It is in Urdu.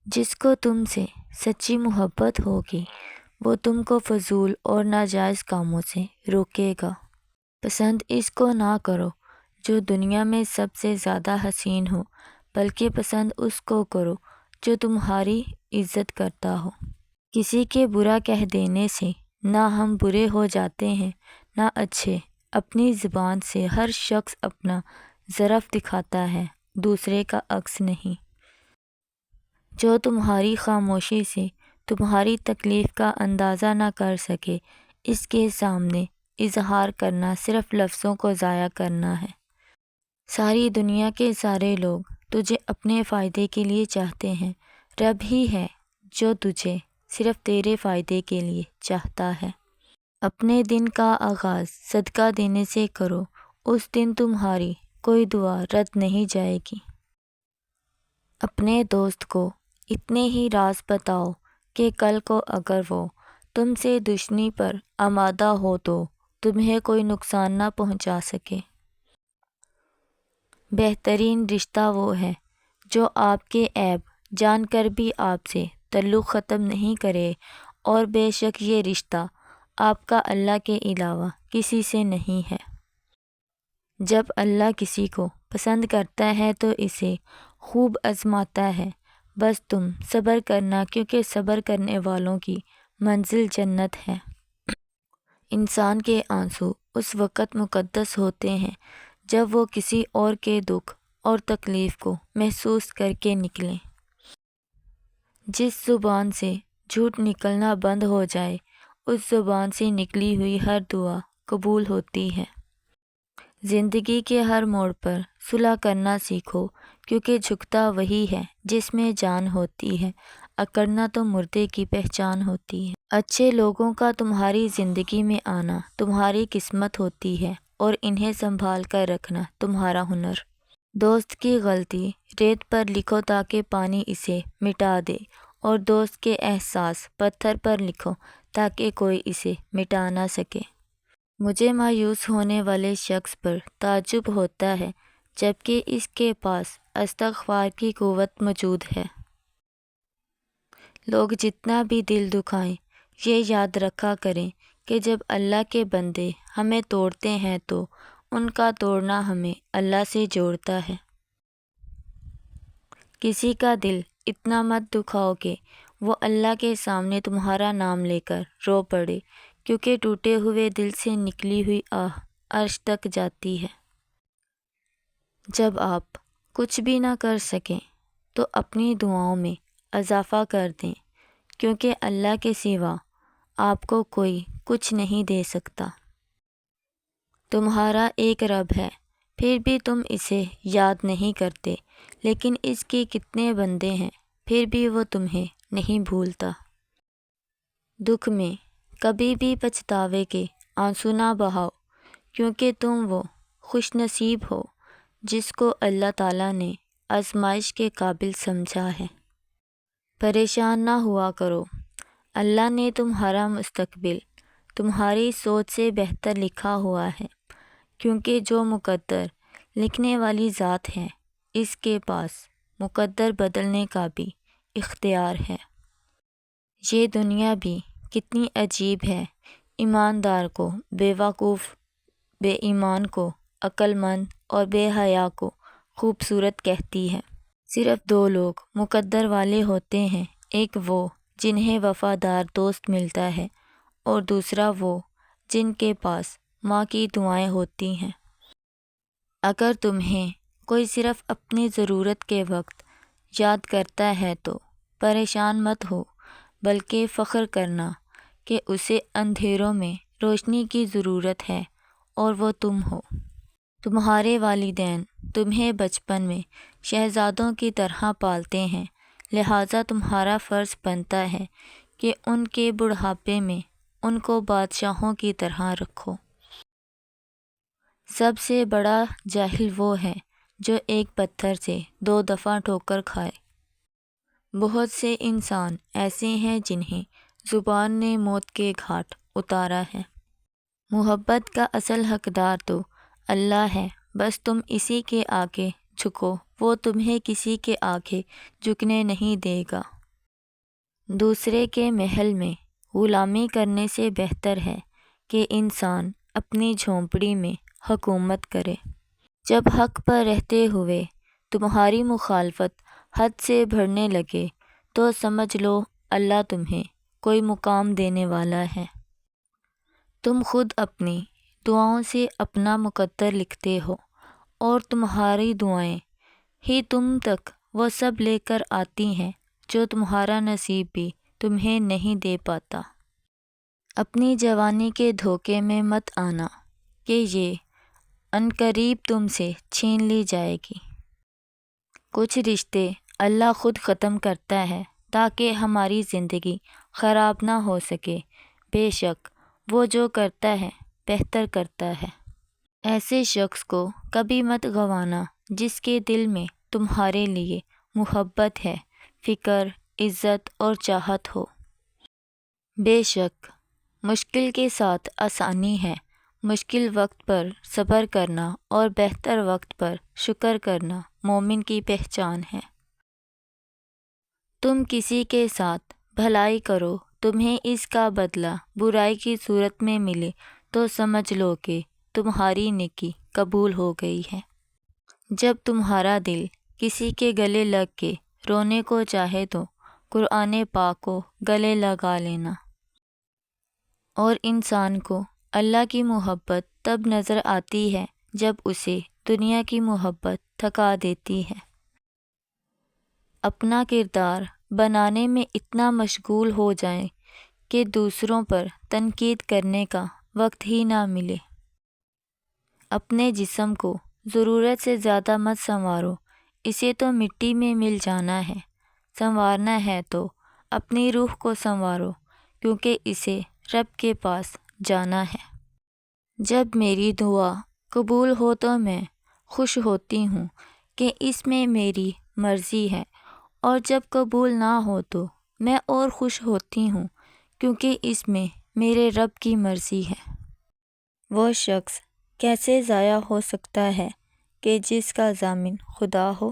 جس کو تم سے سچی محبت ہوگی وہ تم کو فضول اور ناجائز کاموں سے روکے گا۔ پسند اس کو نہ کرو جو دنیا میں سب سے زیادہ حسین ہو، بلکہ پسند اس کو کرو جو تمہاری عزت کرتا ہو۔ کسی کے برا کہہ دینے سے نہ ہم برے ہو جاتے ہیں نہ اچھے۔ اپنی زبان سے ہر شخص اپنا ظرف دکھاتا ہے، دوسرے کا عکس نہیں۔ جو تمہاری خاموشی سے تمہاری تکلیف کا اندازہ نہ کر سکے، اس کے سامنے اظہار کرنا صرف لفظوں کو ضائع کرنا ہے۔ ساری دنیا کے سارے لوگ تجھے اپنے فائدے کے لیے چاہتے ہیں، رب ہی ہے جو تجھے صرف تیرے فائدے کے لیے چاہتا ہے۔ اپنے دن کا آغاز صدقہ دینے سے کرو، اس دن تمہاری کوئی دعا رد نہیں جائے گی۔ اپنے دوست کو اتنے ہی راز بتاؤ کہ کل کو اگر وہ تم سے دشمنی پر آمادہ ہو تو تمہیں کوئی نقصان نہ پہنچا سکے۔ بہترین رشتہ وہ ہے جو آپ کے عیب جان کر بھی آپ سے تعلق ختم نہیں کرے، اور بے شک یہ رشتہ آپ کا اللہ کے علاوہ کسی سے نہیں ہے۔ جب اللہ کسی کو پسند کرتا ہے تو اسے خوب آزماتا ہے، بس تم صبر کرنا کیونکہ صبر کرنے والوں کی منزل جنت ہے۔ انسان کے آنسو اس وقت مقدس ہوتے ہیں جب وہ کسی اور کے دکھ اور تکلیف کو محسوس کر کے نکلیں۔ جس زبان سے جھوٹ نکلنا بند ہو جائے، اس زبان سے نکلی ہوئی ہر دعا قبول ہوتی ہے۔ زندگی کے ہر موڑ پر صلح کرنا سیکھو، کیونکہ جھکتا وہی ہے جس میں جان ہوتی ہے، اکڑنا تو مردے کی پہچان ہوتی ہے۔ اچھے لوگوں کا تمہاری زندگی میں آنا تمہاری قسمت ہوتی ہے، اور انہیں سنبھال کر رکھنا تمہارا ہنر۔ دوست کی غلطی ریت پر لکھو تاکہ پانی اسے مٹا دے، اور دوست کے احساس پتھر پر لکھو تاکہ کوئی اسے مٹا نہ سکے۔ مجھے مایوس ہونے والے شخص پر تعجب ہوتا ہے جبکہ اس کے پاس استغفار کی قوت موجود ہے۔ لوگ جتنا بھی دل دکھائیں، یہ یاد رکھا کریں کہ جب اللہ کے بندے ہمیں توڑتے ہیں تو ان کا توڑنا ہمیں اللہ سے جوڑتا ہے۔ کسی کا دل اتنا مت دکھاؤ کہ وہ اللہ کے سامنے تمہارا نام لے کر رو پڑے، کیونکہ ٹوٹے ہوئے دل سے نکلی ہوئی آہ عرش تک جاتی ہے۔ جب آپ کچھ بھی نہ کر سکیں تو اپنی دعاؤں میں اضافہ کر دیں، کیونکہ اللہ کے سوا آپ کو کوئی کچھ نہیں دے سکتا۔ تمہارا ایک رب ہے، پھر بھی تم اسے یاد نہیں کرتے، لیکن اس کے کتنے بندے ہیں، پھر بھی وہ تمہیں نہیں بھولتا۔ دکھ میں کبھی بھی پچھتاوے کے آنسو نہ بہاؤ، کیونکہ تم وہ خوش نصیب ہو جس کو اللہ تعالیٰ نے آزمائش کے قابل سمجھا ہے۔ پریشان نہ ہوا کرو، اللہ نے تمہارا مستقبل تمہاری سوچ سے بہتر لکھا ہوا ہے، کیونکہ جو مقدر لکھنے والی ذات ہے اس کے پاس مقدر بدلنے کا بھی اختیار ہے۔ یہ دنیا بھی کتنی عجیب ہے، ایماندار کو بے وقوف، بے ایمان کو عقل مند اور بے حیا کو خوبصورت کہتی ہے۔ صرف دو لوگ مقدر والے ہوتے ہیں، ایک وہ جنہیں وفادار دوست ملتا ہے، اور دوسرا وہ جن کے پاس ماں کی دعائیں ہوتی ہیں۔ اگر تمہیں کوئی صرف اپنی ضرورت کے وقت یاد کرتا ہے تو پریشان مت ہو، بلکہ فخر کرنا کہ اسے اندھیروں میں روشنی کی ضرورت ہے اور وہ تم ہو۔ تمہارے والدین تمہیں بچپن میں شہزادوں کی طرح پالتے ہیں، لہٰذا تمہارا فرض بنتا ہے کہ ان کے بڑھاپے میں ان کو بادشاہوں کی طرح رکھو۔ سب سے بڑا جاہل وہ ہے جو ایک پتھر سے 2 دفعہ ٹھوکر کھائے۔ بہت سے انسان ایسے ہیں جنہیں زبان نے موت کے گھاٹ اتارا ہے۔ محبت کا اصل حقدار تو اللہ ہے، بس تم اسی کے آگے جھکو، وہ تمہیں کسی کے آگے جھکنے نہیں دے گا۔ دوسرے کے محل میں غلامی کرنے سے بہتر ہے کہ انسان اپنی جھونپڑی میں حکومت کرے۔ جب حق پر رہتے ہوئے تمہاری مخالفت حد سے بڑھنے لگے تو سمجھ لو اللہ تمہیں کوئی مقام دینے والا ہے۔ تم خود اپنی دعاؤں سے اپنا مقدر لکھتے ہو اور تمہاری دعائیں ہی تم تک وہ سب لے کر آتی ہیں جو تمہارا نصیب بھی تمہیں نہیں دے پاتا۔ اپنی جوانی کے دھوکے میں مت آنا کہ یہ عنقریب تم سے چھین لی جائے گی۔ کچھ رشتے اللہ خود ختم کرتا ہے تاکہ ہماری زندگی خراب نہ ہو سکے۔ بے شک وہ جو کرتا ہے بہتر کرتا ہے۔ ایسے شخص کو کبھی مت گنوانا جس کے دل میں تمہارے لیے محبت ہے، فکر، عزت اور چاہت ہو۔ بے شک مشکل کے ساتھ آسانی ہے۔ مشکل وقت پر صبر کرنا اور بہتر وقت پر شکر کرنا مومن کی پہچان ہے۔ تم کسی کے ساتھ بھلائی کرو، تمہیں اس کا بدلہ برائی کی صورت میں ملے تو سمجھ لو کہ تمہاری نیکی قبول ہو گئی ہے۔ جب تمہارا دل کسی کے گلے لگ کے رونے کو چاہے تو قرآن پاک کو گلے لگا لینا۔ اور انسان کو اللہ کی محبت تب نظر آتی ہے جب اسے دنیا کی محبت تھکا دیتی ہے۔ اپنا کردار بنانے میں اتنا مشغول ہو جائیں کہ دوسروں پر تنقید کرنے کا وقت ہی نہ ملے۔ اپنے جسم کو ضرورت سے زیادہ مت سنوارو، اسے تو مٹی میں مل جانا ہے۔ سنوارنا ہے تو اپنی روح کو سنوارو کیونکہ اسے رب کے پاس جانا ہے۔ جب میری دعا قبول ہو تو میں خوش ہوتی ہوں کہ اس میں میری مرضی ہے، اور جب قبول نہ ہو تو میں اور خوش ہوتی ہوں کیونکہ اس میں میرے رب کی مرضی ہے۔ وہ شخص کیسے ضائع ہو سکتا ہے کہ جس کا ضامن خدا ہو؟